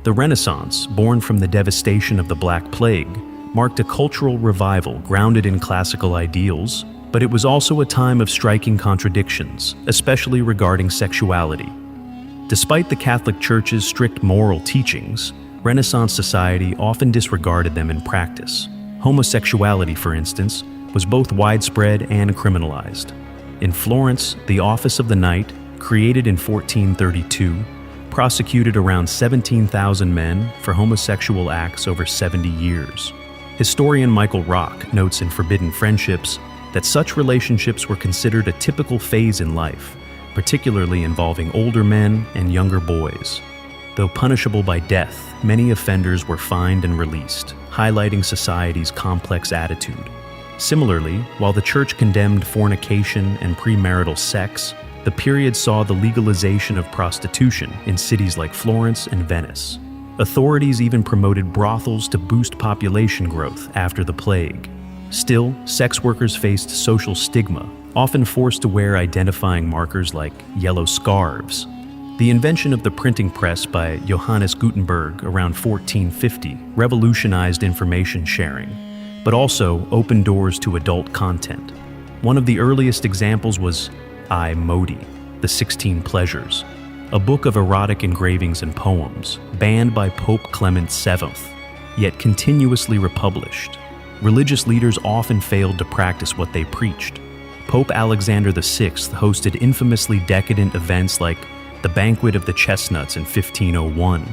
The Renaissance, born from the devastation of the Black Plague, marked a cultural revival grounded in classical ideals, but it was also a time of striking contradictions, especially regarding sexuality. Despite the Catholic Church's strict moral teachings, Renaissance society often disregarded them in practice. Homosexuality, for instance, was both widespread and criminalized. In Florence, the Office of the Knight, created in 1432, prosecuted around 17,000 men for homosexual acts over 70 years. Historian Michael Rock notes in Forbidden Friendships that such relationships were considered a typical phase in life, particularly involving older men and younger boys. Though punishable by death, many offenders were fined and released, highlighting society's complex attitude. Similarly, while the Church condemned fornication and premarital sex, the period saw the legalization of prostitution in cities like Florence and Venice. Authorities even promoted brothels to boost population growth after the plague. Still, sex workers faced social stigma, often forced to wear identifying markers like yellow scarves. The invention of the printing press by Johannes Gutenberg around 1450 revolutionized information sharing, but also opened doors to adult content. One of the earliest examples was I Modi, The 16 Pleasures, a book of erotic engravings and poems, banned by Pope Clement VII, yet continuously republished. Religious leaders often failed to practice what they preached. Pope Alexander VI hosted infamously decadent events like the Banquet of the Chestnuts in 1501,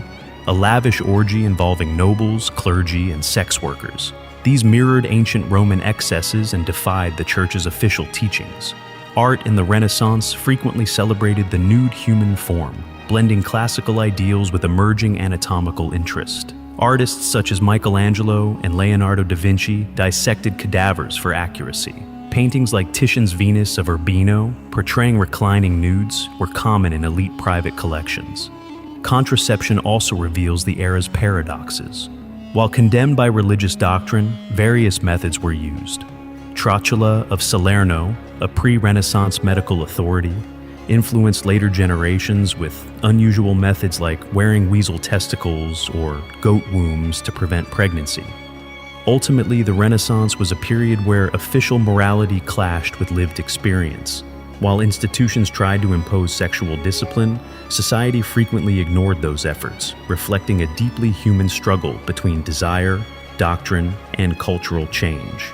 a lavish orgy involving nobles, clergy, and sex workers. These mirrored ancient Roman excesses and defied the Church's official teachings. Art in the Renaissance frequently celebrated the nude human form, blending classical ideals with emerging anatomical interest. Artists such as Michelangelo and Leonardo da Vinci dissected cadavers for accuracy. Paintings like Titian's Venus of Urbino, portraying reclining nudes, were common in elite private collections. Contraception also reveals the era's paradoxes. While condemned by religious doctrine, various methods were used. Trotula of Salerno, a pre-Renaissance medical authority, influenced later generations with unusual methods like wearing weasel testicles or goat wombs to prevent pregnancy. Ultimately, the Renaissance was a period where official morality clashed with lived experience. While institutions tried to impose sexual discipline, society frequently ignored those efforts, reflecting a deeply human struggle between desire, doctrine, and cultural change.